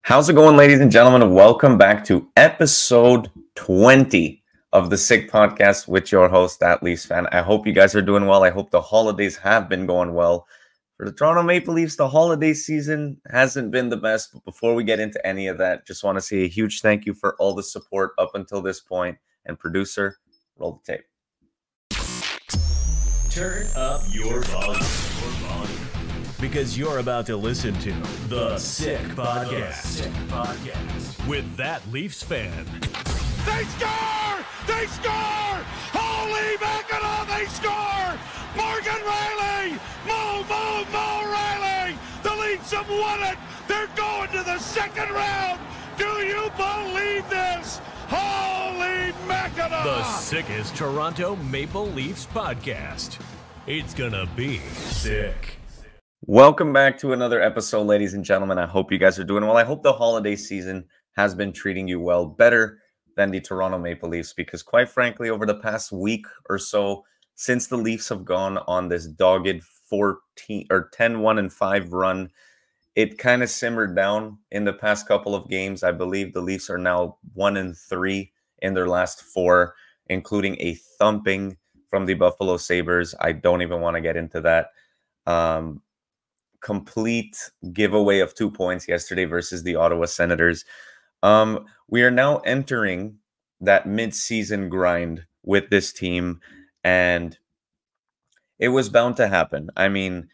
How's it going, ladies and gentlemen? Welcome back to episode 20 of the Sick Podcast with your host, That Leafs Fan. I hope you guys are doing well. I hope the holidays have been going well. For the Toronto Maple Leafs, the holiday season hasn't been the best. But before we get into any of that, just want to say a huge thank you for all the support up until this point. And producer, roll the tape. Turn up your volume. Because you're about to listen to The Sick Podcast. With That Leafs Fan. They score! They score! Holy mackerel, they score! Morgan Riley! Mo Riley! The Leafs have won it! They're going to the second round! Do you believe this? Holy mackerel! The sickest Toronto Maple Leafs podcast. It's gonna be sick. Welcome back to another episode, ladies and gentlemen. I hope you guys are doing well. I hope the holiday season has been treating you well, better than the Toronto Maple Leafs, because quite frankly, over the past week or so, since the Leafs have gone on this dogged 10-1-5 run, it kind of simmered down in the past couple of games. I believe the Leafs are now 1-3 in their last 4, including a thumping from the Buffalo Sabres. I don't even want to get into that. Complete giveaway of 2 points yesterday versus the Ottawa Senators. We are now entering that mid-season grind with this team, and it was bound to happen. I mean,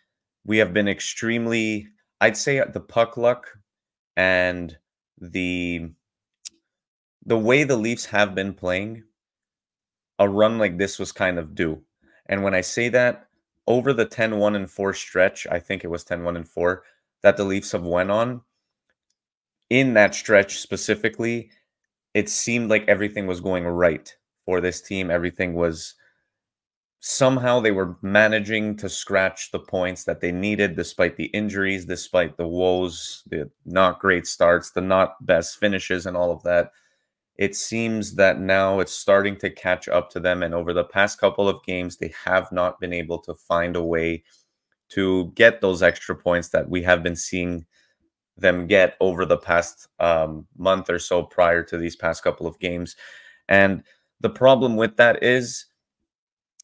we have been extremely, I'd say, the puck luck and the way the Leafs have been playing, a run like this was kind of due. And when I say that, over the 10-1-4 stretch, I think it was 10-1-4, that the Leafs have went on, in that stretch specifically, it seemed like everything was going right for this team. Everything was, somehow they were managing to scratch the points that they needed, despite the injuries, despite the woes, the not great starts, the not best finishes, and all of that. It seems that now it's starting to catch up to them. And over the past couple of games, they have not been able to find a way to get those extra points that we have been seeing them get over the past month or so prior to these past couple of games. And the problem with that is,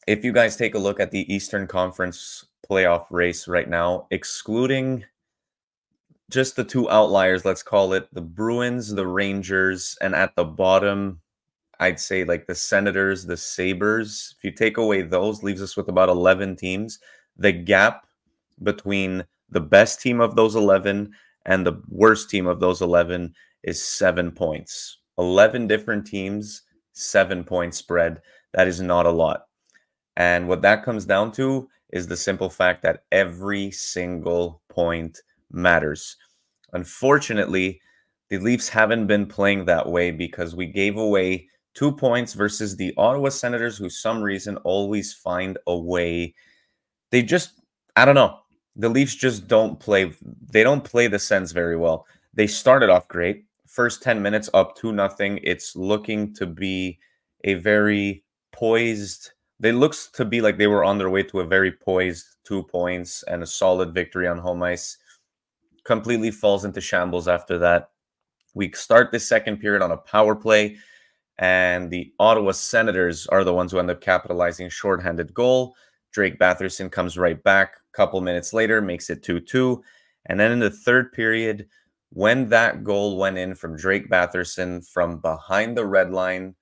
if you guys take a look at the Eastern Conference playoff race right now, excluding just the two outliers, let's call it the Bruins, the Rangers, and at the bottom, I'd say like the Senators, the Sabres. If you take away those, leaves us with about 11 teams. The gap between the best team of those 11 and the worst team of those 11 is 7 points. 11 different teams, 7-point spread. That is not a lot. And what that comes down to is the simple fact that every single point matters. Unfortunately, the Leafs haven't been playing that way because we gave away 2 points versus the Ottawa Senators, who some reason always find a way. They just, I don't know. The Leafs just don't play. They don't play the Sens very well. They started off great. First 10 minutes up 2-0. It's looking to be a very poised. They looks to be like they were on their way to a very poised 2 points and a solid victory on home ice. Completely falls into shambles after that. We start the second period on a power play, and the Ottawa Senators are the ones who end up capitalizing. Shorthanded goal. Drake Batherson comes right back a couple minutes later, makes it 2-2. And then in the third period, when that goal went in from Drake Batherson from behind the red line,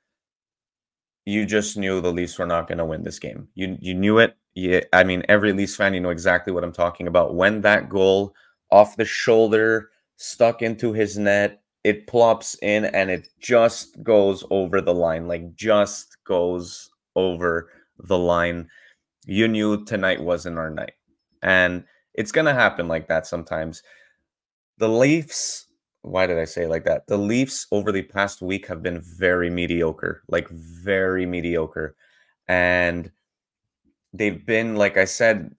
you just knew the Leafs were not going to win this game. You knew it. Yeah, I mean, every Leafs fan, you know exactly what I'm talking about. When that goal off the shoulder, stuck into his net, it plops in and it just goes over the line. Like, just goes over the line. You knew tonight wasn't our night. And it's going to happen like that sometimes. The Leafs, why did I say it like that? The Leafs over the past week have been very mediocre. Like, very mediocre. And they've been, like I said,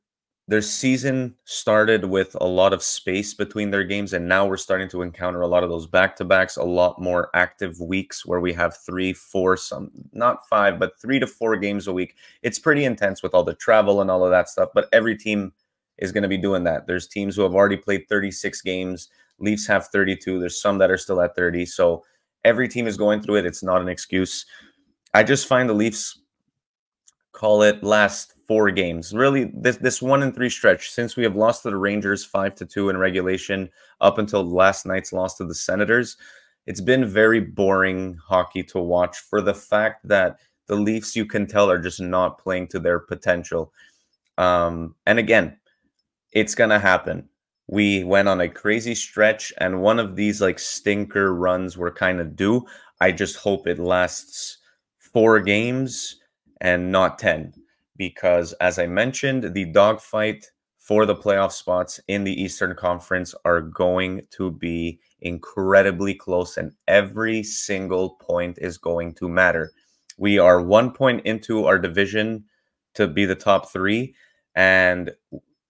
their season started with a lot of space between their games, and now we're starting to encounter a lot of those back-to-backs, a lot more active weeks where we have 3, 4, some not 5, but 3 to 4 games a week. It's pretty intense with all the travel and all of that stuff, but every team is going to be doing that. There's teams who have already played 36 games. Leafs have 32. There's some that are still at 30. So every team is going through it. It's not an excuse. I just find the Leafs, call it last 4 games. Really, this 1-3 stretch, since we have lost to the Rangers 5-2 in regulation up until last night's loss to the Senators, it's been very boring hockey to watch for the fact that the Leafs, you can tell, are just not playing to their potential. And again, it's going to happen. We went on a crazy stretch, and one of these like stinker runs were kind of due. I just hope it lasts 4 games and not 10, because as I mentioned, the dogfight for the playoff spots in the Eastern Conference are going to be incredibly close, and every single point is going to matter. We are 1 point into our division to be the top 3, and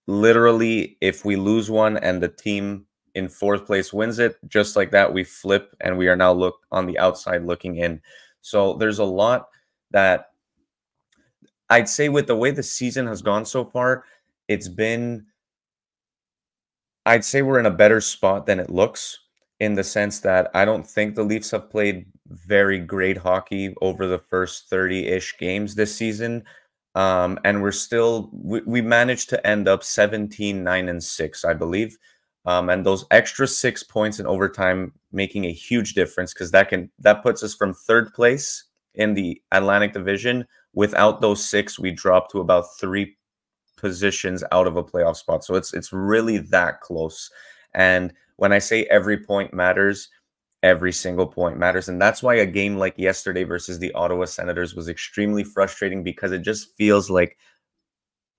literally, if we lose one and the team in 4th place wins it, just like that, we flip, and we are now on the outside looking in. So there's a lot that I'd say with the way the season has gone so far, I'd say we're in a better spot than it looks, in the sense that I don't think the Leafs have played very great hockey over the first 30-ish games this season. And we managed to end up 17-9-6, I believe. And those extra 6 points in overtime making a huge difference, because that puts us from 3rd place in the Atlantic Division. Without those 6, we drop to about 3 positions out of a playoff spot. So it's really that close. And when I say every point matters, every single point matters. And that's why a game like yesterday versus the Ottawa Senators was extremely frustrating, because it just feels like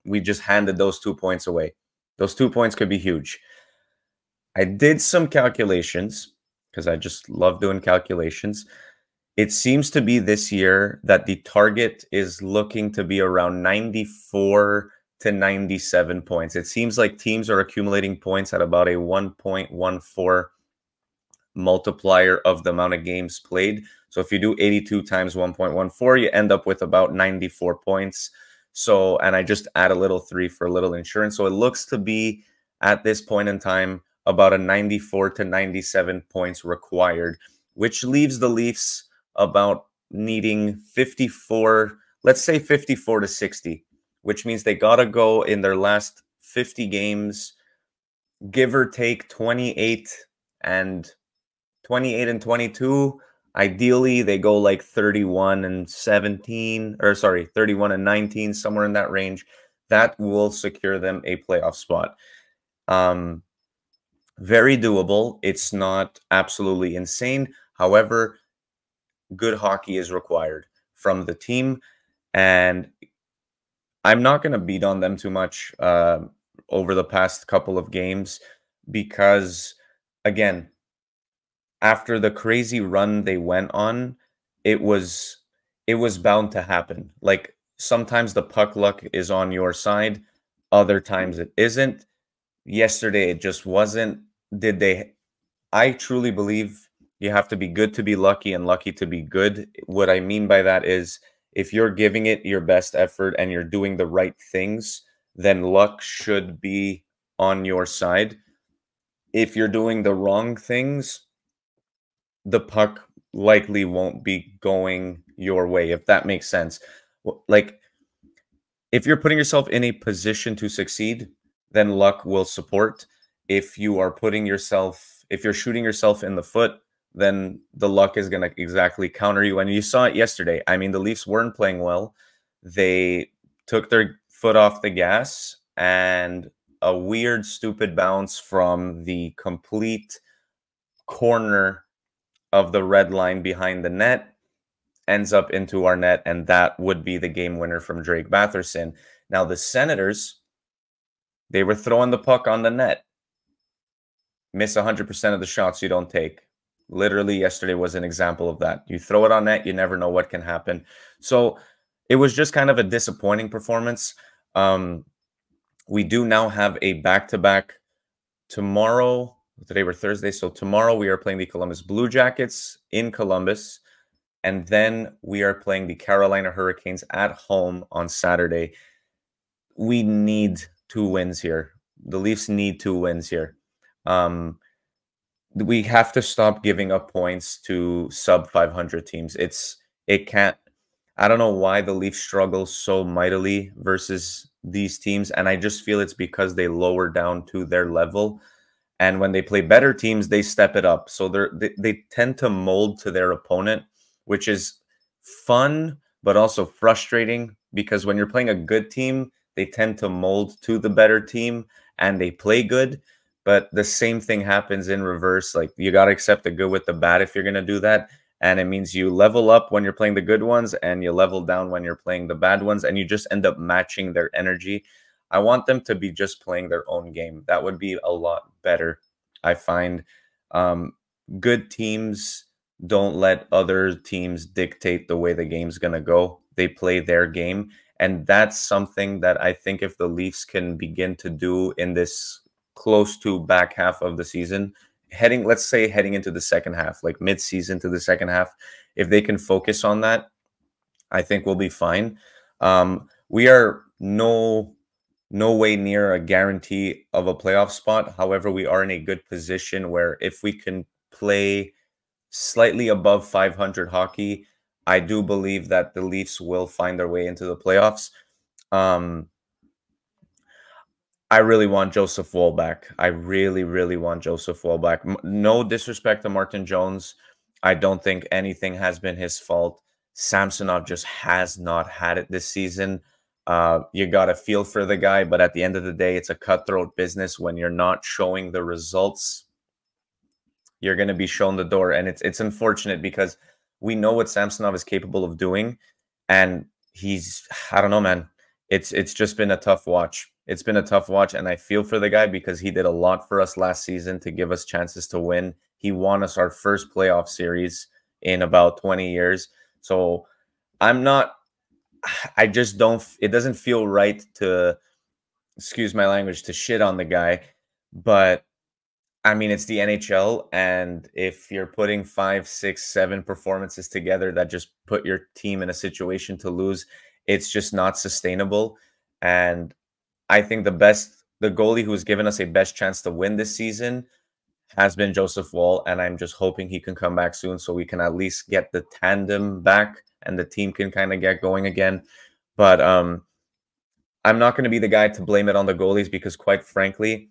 we just handed those 2 points away. Those 2 points could be huge. I did some calculations, because I just love doing calculations. It seems to be this year that the target is looking to be around 94 to 97 points. It seems like teams are accumulating points at about a 1.14 multiplier of the amount of games played. So if you do 82 times 1.14, you end up with about 94 points. So, and I just add a little 3 for a little insurance. So it looks to be at this point in time about a 94 to 97 points required, which leaves the Leafs about needing 54, let's say 54 to 60, which means they got to go in their last 50 games, give or take 28 and 22. Ideally, they go like 31 and 17, or sorry, 31 and 19, somewhere in that range. That will secure them a playoff spot. Very doable. It's not absolutely insane. However, good hockey is required from the team, and I'm not going to beat on them too much over the past couple of games, because, again, after the crazy run they went on, it was bound to happen. Like, sometimes the puck luck is on your side, other times it isn't. Yesterday, it just wasn't. I truly believe you have to be good to be lucky and lucky to be good. What I mean by that is, if you're giving it your best effort and you're doing the right things, then luck should be on your side. If you're doing the wrong things, the puck likely won't be going your way, if that makes sense. Like, if you're putting yourself in a position to succeed, then luck will support. If you're shooting yourself in the foot, then the luck is going to exactly counter you. And you saw it yesterday. I mean, the Leafs weren't playing well. They took their foot off the gas, and a weird, stupid bounce from the complete corner of the red line behind the net ends up into our net, and that would be the game winner from Drake Batherson. Now, the Senators, they were throwing the puck on the net. Miss 100% of the shots you don't take. Literally, yesterday was an example of that. You throw it on net, you never know what can happen. So it was just kind of a disappointing performance. We do now have a back-to-back tomorrow. Today we're Thursday, so tomorrow we are playing the Columbus Blue Jackets in Columbus, and then we are playing the Carolina Hurricanes at home on Saturday. We need 2 wins here. The Leafs need 2 wins here. we have to stop giving up points to sub 500 teams. It can't. I don't know why the Leafs struggle so mightily versus these teams, and I just feel it's because they lower down to their level, and when they play better teams, they step it up. So they tend to mold to their opponent, which is fun but also frustrating because when you're playing a good team, they tend to mold to the better team and they play good. But the same thing happens in reverse. Like you got to accept the good with the bad if you're going to do that. And it means you level up when you're playing the good ones and you level down when you're playing the bad ones. And you just end up matching their energy. I want them to be just playing their own game. That would be a lot better. I find good teams don't let other teams dictate the way the game's going to go. They play their game. And that's something that I think if the Leafs can begin to do in this close to back half of the season, let's say heading into the second half, like mid-season to the second half, if they can focus on that, I think we'll be fine. We are no way near a guarantee of a playoff spot. However, we are in a good position where if we can play slightly above 500 hockey, I do believe that the Leafs will find their way into the playoffs. I really want Joseph Woll back. I really, really want Joseph Woll back. No disrespect to Martin Jones. I don't think anything has been his fault. Samsonov just has not had it this season. You got to feel for the guy, but at the end of the day, it's a cutthroat business. When you're not showing the results, you're going to be shown the door. And it's unfortunate because we know what Samsonov is capable of doing. And I don't know, man. It's just been a tough watch. It's been a tough watch, and I feel for the guy because he did a lot for us last season to give us chances to win. He won us our first playoff series in about 20 years. So I just don't, it doesn't feel right to, excuse my language, to shit on the guy. But I mean, it's the NHL, and if you're putting 5, 6, 7 performances together that just put your team in a situation to lose, it's just not sustainable. And I think the goalie who's given us a best chance to win this season has been Joseph Woll, and I'm just hoping he can come back soon so we can at least get the tandem back and the team can kind of get going again. But I'm not going to be the guy to blame it on the goalies because, quite frankly,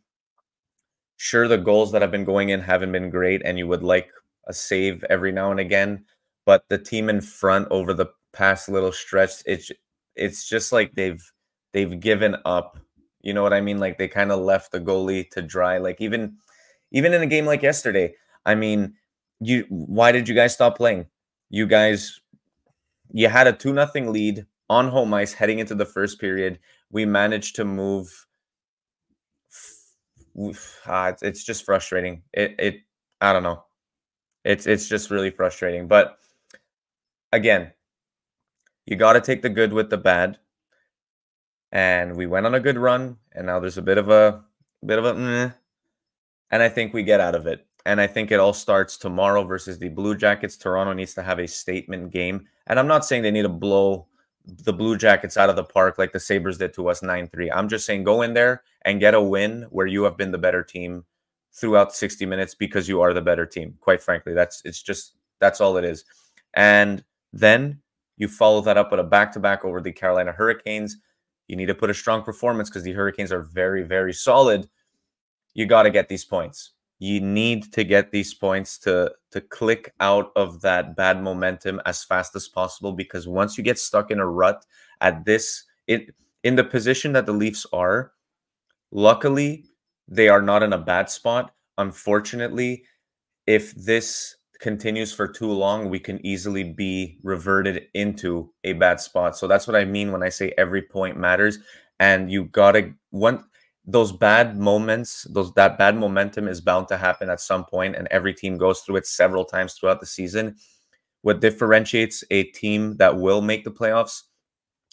sure, the goals that have been going in haven't been great, and you would like a save every now and again. But the team in front over the past little stretch, it's just like they've given up. You know what I mean? Like they kind of left the goalie to dry. Like even in a game like yesterday, I mean, why did you guys stop playing? You had a 2-0 lead on home ice heading into the first period. We managed to move. It's just frustrating. I don't know. It's just really frustrating. But again, you got to take the good with the bad. And we went on a good run, and now there's a bit of a and I think we get out of it. And I think it all starts tomorrow versus the Blue Jackets. Toronto needs to have a statement game. And I'm not saying they need to blow the Blue Jackets out of the park like the Sabres did to us 9-3. I'm just saying go in there and get a win where you have been the better team throughout 60 minutes because you are the better team. Quite frankly, that's all it is. And then you follow that up with a back-to-back over the Carolina Hurricanes. You need to put a strong performance because the Hurricanes are very, very solid. You got to get these points. You need to get these points to click out of that bad momentum as fast as possible, because once you get stuck in a rut in the position that the Leafs are, luckily, they are not in a bad spot. Unfortunately, if this continues for too long, we can easily be reverted into a bad spot. So that's what I mean when I say every point matters. And you gotta those bad moments, that bad momentum is bound to happen at some point, and every team goes through it several times throughout the season. What differentiates a team that will make the playoffs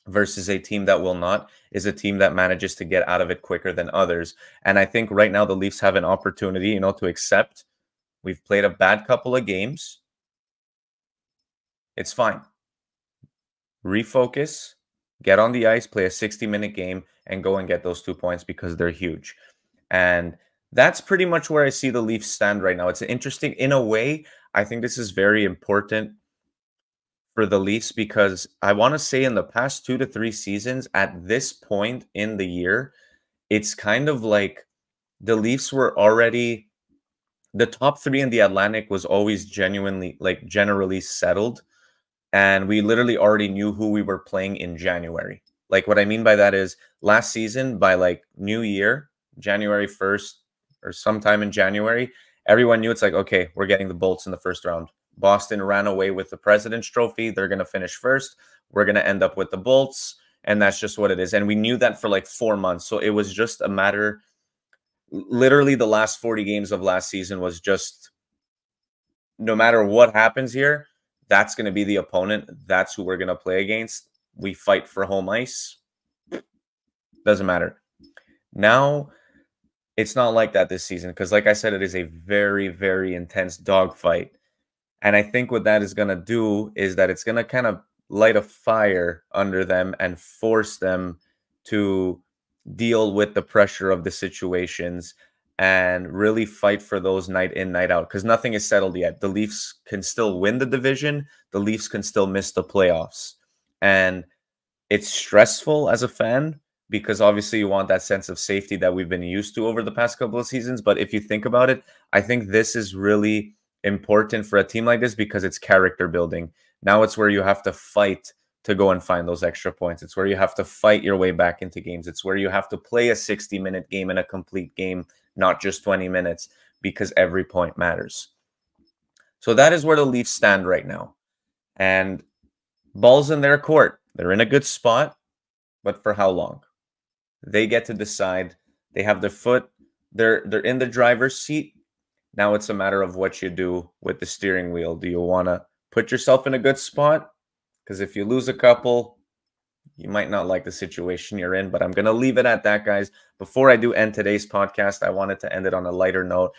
versus a team that will not is a team that manages to get out of it quicker than others. And I think right now the Leafs have an opportunity, to accept we've played a bad couple of games. It's fine. Refocus, get on the ice, play a 60-minute game, and go and get those 2 points because they're huge. And that's pretty much where I see the Leafs stand right now. It's interesting in a way. I think this is very important for the Leafs because I want to say in the past 2 to 3 seasons, at this point in the year, it's kind of like the Leafs were already the top 3 in the Atlantic was always generally settled, and we literally already knew who we were playing in January. Like what I mean by that is last season by like New Year, January 1st or sometime in January, everyone knew it's like, okay, we're getting the Bolts in the first round. Boston ran away with the President's Trophy. They're going to finish first. We're going to end up with the Bolts. And that's just what it is. And we knew that for like 4 months. So it was just a matter, literally the last 40 games of last season was just, no matter what happens here, that's going to be the opponent. That's who we're going to play against. We fight for home ice. Doesn't matter. Now, it's not like that this season because, like I said, it is a very, very intense dogfight. And I think what that is going to do is that it's going to kind of light a fire under them and force them to deal with the pressure of the situations and really fight for those night in, night out because nothing is settled yet. The Leafs can still win the division. The Leafs can still miss the playoffs. And it's stressful as a fan because obviously you want that sense of safety that we've been used to over the past couple of seasons. But if you think about it, I think this is really important for a team like this because it's character building. Now it's where you have to fight to go and find those extra points. It's where you have to fight your way back into games. It's where you have to play a 60-minute game and a complete game, not just 20 minutes, because every point matters. So that is where the Leafs stand right now. And ball's in their court. They're in a good spot, but for how long? They get to decide. They have their foot. They're in the driver's seat. Now it's a matter of what you do with the steering wheel. Do you want to put yourself in a good spot? Because if you lose a couple, you might not like the situation you're in. But I'm going to leave it at that, guys. Before I do end today's podcast, I wanted to end it on a lighter note.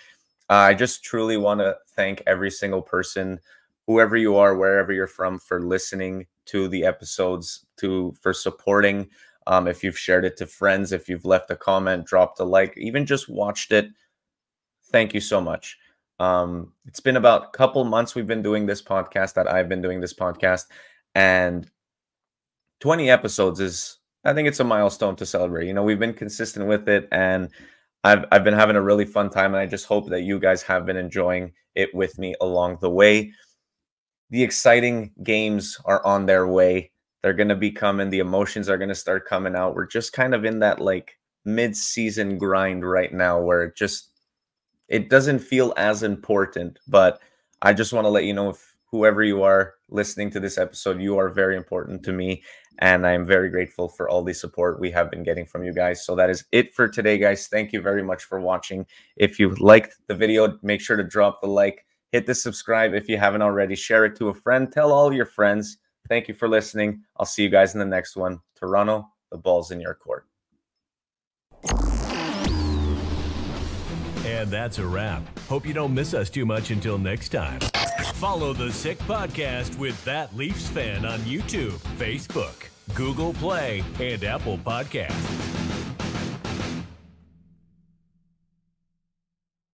I just truly want to thank every single person, whoever you are, wherever you're from, for listening to the episodes, for supporting. If you've shared it to friends, if you've left a comment, dropped a like, even just watched it, thank you so much. It's been about a couple months we've been doing this podcast, that I've been doing this podcast, and 20 episodes is, I think it's a milestone to celebrate. You know, we've been consistent with it, and I've been having a really fun time, and I just hope that you guys have been enjoying it with me along the way. The exciting games are on their way. They're going to be coming. The emotions are going to start coming out. We're just kind of in that like mid-season grind right now where it doesn't feel as important, but I just want to let you know, if whoever you are listening to this episode, you are very important to me, and I'm very grateful for all the support we have been getting from you guys. So that is it for today, guys. Thank you very much for watching. If you liked the video, make sure to drop the like, hit the subscribe if you haven't already, share it to a friend, tell all your friends. Thank you for listening. I'll see you guys in the next one. Toronto, the ball's in your court. And that's a wrap. Hope you don't miss us too much until next time. Follow the Sick Podcast with That Leafs Fan on YouTube, Facebook, Google Play, and Apple Podcasts.